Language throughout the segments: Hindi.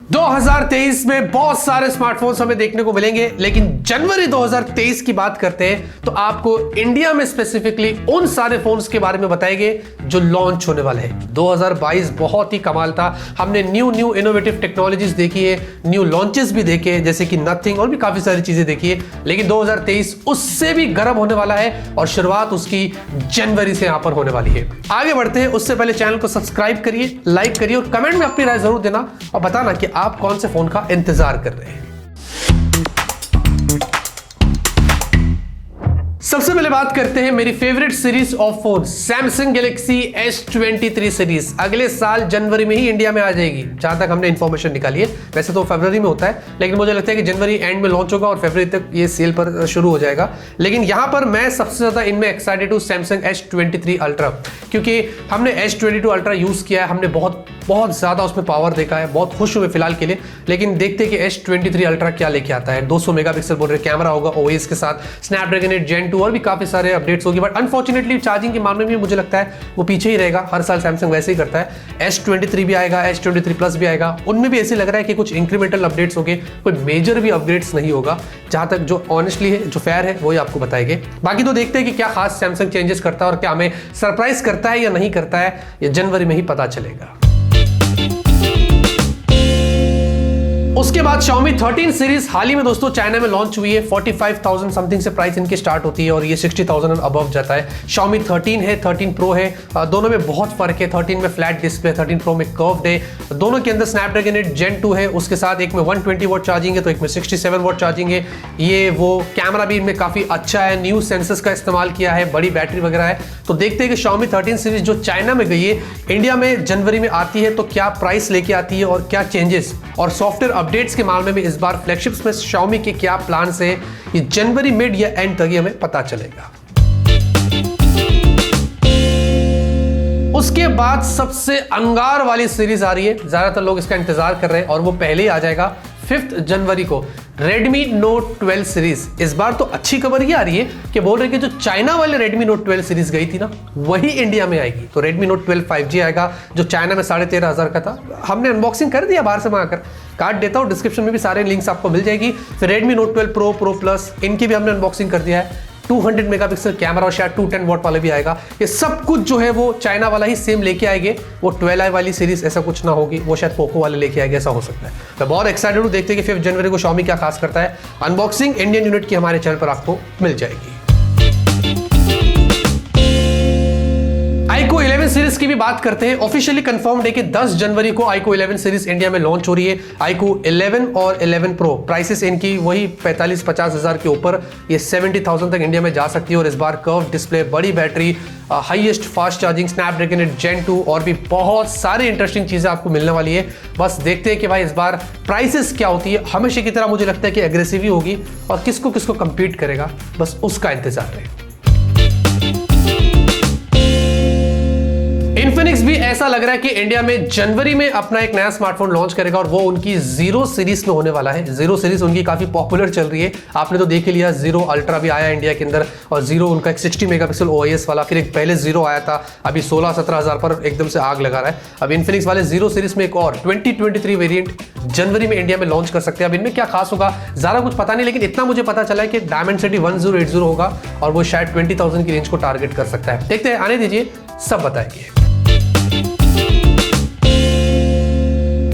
2023 में बहुत सारे स्मार्टफोन्स हमें देखने को मिलेंगे, लेकिन जनवरी 2023 की बात करते हैं तो आपको इंडिया में स्पेसिफिकली उन सारे फोन्स के बारे में बताएंगे जो लॉन्च होने वाले हैं। 2022 बहुत ही कमाल था। हमने न्यू इनोवेटिव टेक्नोलॉजीज देखी है, न्यू लॉन्चेस भी देखे जैसे कि नथिंग और भी काफी सारी चीजें देखी है, लेकिन 2023 उससे भी गर्म होने वाला है और शुरुआत उसकी जनवरी से यहां पर होने वाली है। आगे बढ़ते हैं, उससे पहले चैनल को सब्सक्राइब करिए, लाइक करिए और कमेंट में अपनी राय जरूर देना और बताना कि आप कौन से फोन का इंतजार कर रहे हैं। सबसे पहले बात करते हैं मेरी favourite series of phone Samsung Galaxy S23 series. अगले साल जनवरी में ही इंडिया में आ जाएगी, जहां तक हमने इंफॉर्मेशन निकाली है। वैसे तो फरवरी में होता है, लेकिन मुझे लगता है कि जनवरी एंड में लॉन्च होगा और फरवरी तक ये सेल पर शुरू हो जाएगा। लेकिन यहां पर मैं सबसे ज्यादा इनमें एक्साइटेड हूं सैमसंग S23 अल्ट्रा, क्योंकि हमने S22 अल्ट्रा यूज किया है, हमने बहुत ज्यादा उसमें पावर देखा है, बहुत खुश हुए फिलहाल के लिए। लेकिन देखते हैं कि S23 अल्ट्रा क्या लेके आता है। 200 मेगापिक्सल बोल रहे कैमरा होगा OIS के साथ, स्नैपड्रैगन 8 Gen 2 और भी काफी सारे अपडेट्स होगी। बट अनफॉर्चुनेटली चार्जिंग के मामले में मुझे लगता है वो पीछे ही रहेगा। हर साल सैमसंग वैसे ही करता है। S23 भी आएगा, S23 प्लस भी आएगा, उनमें भी ऐसे लग रहा है कि कुछ इंक्रीमेंटल अपडेट्स होंगे, कोई मेजर भी अपग्रेड्स नहीं होगा। जहां तक जो ऑनेस्टली है, जो फेयर है, वही आपको बताएंगे। बाकी तो देखते हैं कि क्या खास सैमसंग चेंजेस करता है और क्या हमें सरप्राइज करता है या नहीं करता है, ये जनवरी में ही पता चलेगा। उसके बाद Xiaomi 13 सीरीज हाल ही में दोस्तों चाइना में लॉन्च हुई है। 45,000 समथिंग से प्राइस इनकी स्टार्ट होती है और ये 60,000 अबव जाता है। Xiaomi 13 है, 13 Pro है, दोनों में बहुत फर्क है। 13 में फ्लैट डिस्प्ले, 13 Pro में कर्व्ड है। दोनों के अंदर स्नैपड्रैगन 8 Gen 2 है, उसके साथ एक में 120 वॉट चार्जिंग है तो एक में 67 वॉट चार्जिंग है। ये वो कैमरा भी इनमें काफी अच्छा है, न्यू सेंसर्स का इस्तेमाल किया है, बड़ी बैटरी वगैरह है। तो देखते हैं कि Xiaomi 13 सीरीज जो चाइना में गई है, इंडिया में जनवरी में आती है तो क्या प्राइस लेके आती है और क्या चेंजेस और सॉफ्टवेयर अपडेट्स के मामले में इस बार फ्लैगशिप्स में Xiaomi के क्या प्लान है, ये जनवरी मिड या एंड तक हमें पता चलेगा। उसके बाद सबसे अंगार वाली सीरीज आ रही है, ज्यादातर लोग इसका इंतजार कर रहे हैं और वो पहले ही आ जाएगा 5 जनवरी को। Redmi Note 12 series. इस बार तो अच्छी खबर ये आ रही है कि बोल रहे कि जो चाइना वाले Redmi Note 12 सीरीज गई थी ना, वही इंडिया में आएगी। तो Redmi Note 12 5G आएगा, जो चाइना में 13,500 का था। हमने अनबॉक्सिंग कर दिया बाहर से मंगाकर, कार्ड देता हूं, डिस्क्रिप्शन में भी सारे लिंक्स आपको मिल जाएगी। फिर Redmi Note 12 Pro, Pro Plus, इनकी भी हमने अनबॉक्सिंग कर दिया है। 200 मेगापिक्सल कैमरा और शायद 210 वॉट वाले भी आएगा। ये सब कुछ जो है वो चाइना वाला ही सेम लेके आएंगे। वो 12i वाली सीरीज ऐसा कुछ ना होगी, वो शायद पोको वाले लेके आएंगे, ऐसा हो सकता है। मैं बहुत एक्साइटेड हूँ, देखते हैं कि 5 जनवरी को Xiaomi क्या खास करता है। अनबॉक्सिंग इंडियन यूनिट की हमारे चैनल पर आपको मिल जाएगी। iQOO 11 सीरीज की भी बात करते हैं। ऑफिशियली कंफर्म्ड है कि 10 जनवरी को iQOO 11 सीरीज इंडिया में लॉन्च हो रही है। iQOO 11 और 11 Pro प्राइसेस इनकी वही 45-50 हजार के ऊपर, ये 70,000 तक इंडिया में जा सकती है। और इस बार कर्व डिस्प्ले, बड़ी battery, highest fast charging, Snapdragon 8 Gen 2 और भी बहुत सारी इंटरेस्टिंग चीजें आपको मिलने वाली है। बस देखते हैं कि भाई इस बार प्राइसेस क्या होती है। हमेशा की तरह मुझे लगता है कि एग्रेसिव ही होगी और किसको किसको कंपीट करेगा, बस उसका इंतजार है। इन्फिनिक्स भी ऐसा लग रहा है कि इंडिया में जनवरी में अपना एक नया स्मार्टफोन लॉन्च करेगा और वो उनकी जीरो सीरीज में होने वाला है। जीरो सीरीज उनकी काफी पॉपुलर चल रही है, आपने तो देख ही लिया। जीरो अल्ट्रा भी आया इंडिया के अंदर और जीरो उनका एक 60 मेगापिक्सल OIS वाला, फिर एक पहले जीरो आया था, अभी 16-17 हजार पर एकदम से आग लगा रहा है। अब इन्फिनिक्स वाले जीरो सीरीज में एक और 2023 वेरिएंट जनवरी में इंडिया में लॉन्च कर सकते हैं। अब इनमें क्या खास होगा ज्यादा कुछ पता नहीं, लेकिन इतना मुझे पता चला है कि डायमेंसिटी 1080 होगा और वो शायद 20,000 की रेंज को टारगेट कर सकता है। देखते हैं, आने दीजिए, सब बताएंगे।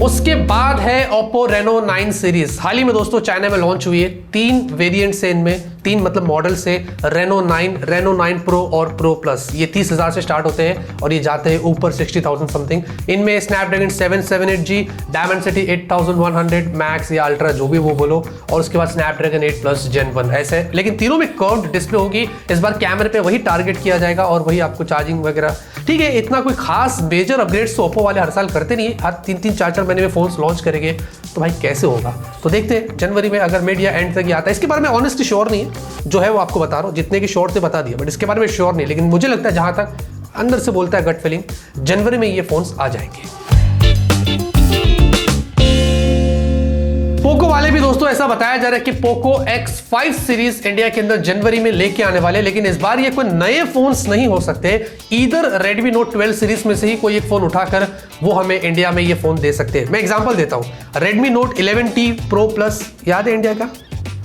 उसके बाद है Oppo Reno 9 सीरीज। हाल ही में दोस्तों चाइना में लॉन्च हुई है। 3 वेरिएंट्स है इनमें, 3 मतलब मॉडल से Reno 9, Reno 9 Pro और Pro Plus। ये 30,000 से स्टार्ट होते हैं और ये जाते हैं ऊपर 60,000 समथिंग। इनमें स्नैपड्रैगन 778G, डायमेंसिटी 8100 मैक्स या अल्ट्रा जो भी वो बोलो, और उसके बाद स्नैपड्रैगन 8 Plus Gen 1 ऐसे। लेकिन तीनों में कर्व्ड डिस्प्ले होगी। इस बार कैमरे पे वही टारगेट किया जाएगा और वही आपको चार्जिंग वगैरह। ठीक है, इतना कोई खास मेजर अपग्रेड्स तो ओप्पो वाले हर साल करते नहीं है, हर 3-3, 4-4 महीने में फोन्स लॉन्च करेंगे, तो भाई कैसे होगा। तो देखते हैं जनवरी में अगर मिड या एंड तक ही आता है। इसके बारे में ऑनेस्टली श्योर नहीं है, जो है वो आपको बता रहा हूँ, जितने की श्योर थे बता दिया, बट इसके बारे में श्योर नहीं। लेकिन मुझे लगता है, जहां तक अंदर से बोलता है गट फीलिंग, जनवरी में ये फोन्स आ जाएंगे। पोको वाले भी दोस्तों दोस्तों ऐसा बताया जा रहा है कि पोको X5 सीरीज इंडिया के अंदर जनवरी में लेके आने वाले, लेकिन इस बार ये कोई नए फोन्स नहीं हो सकते। इधर Redmi Note 12 सीरीज में से ही कोई एक फोन उठाकर वो हमें इंडिया में ये फोन दे सकते हैं। मैं एग्जांपल देता हूं, Redmi Note 11T Pro Plus याद है इंडिया का?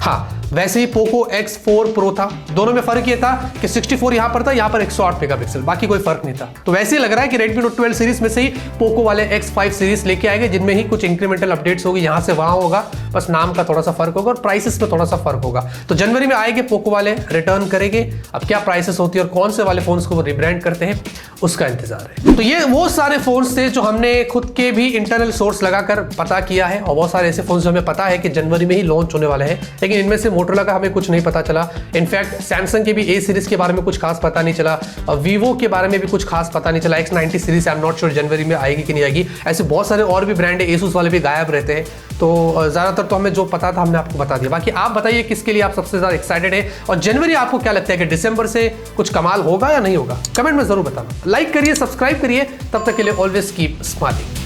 हाँ, वैसे ही पोको X4 Pro था। दोनों में फर्क ये था कि 64 यहां पर था, यहां पर 108 मेगापिक्सल, बाकी कोई फर्क नहीं था। तो वैसे ही लग रहा है कि Redmi Note 12 सीरीज में से ही पोको वाले X5 सीरीज लेके आएंगे, जिनमें ही कुछ इंक्रीमेंटल अपडेट्स होगी, यहां से वहां होगा, बस नाम का थोड़ा सा फर्क होगा और प्राइसेस में थोड़ा सा फर्क होगा। तो जनवरी में आएंगे पोको वाले, रिटर्न करेंगे। अब क्या प्राइसेस होती है और कौन से वाले फोन्स को वो रिब्रांड करते हैं, उसका इंतजार है। तो ये वो सारे फोन्स थे जो हमने खुद के भी इंटरनल सोर्स लगाकर पता किया है, और बहुत सारे ऐसे फोन्स जो हमें पता है कि जनवरी में ही लॉन्च होने वाले हैं, लेकिन इनमें से मोटोरोला का हमें कुछ नहीं पता चला। इनफैक्ट सैमसंग के भी A सीरीज के बारे में कुछ खास पता नहीं चला, और वीवो के बारे में भी कुछ खास पता नहीं चला। X90 series I am not sure जनवरी में आएगी कि नहीं आएगी। ऐसे बहुत सारे और भी ब्रांड है, Asus वाले भी गायब रहते हैं। तो ज्यादातर तो हमें जो पता था हमने आपको बता दिया। बाकी आप बताइए किसके लिए आप सबसे ज्यादा एक्साइटेड है, और जनवरी आपको क्या लगता है कि दिसंबर से कुछ कमाल होगा या नहीं होगा, कमेंट में जरूर बताना। लाइक करिए, सब्सक्राइब करिए, तब तक के लिए ऑलवेज कीप स्माइलिंग।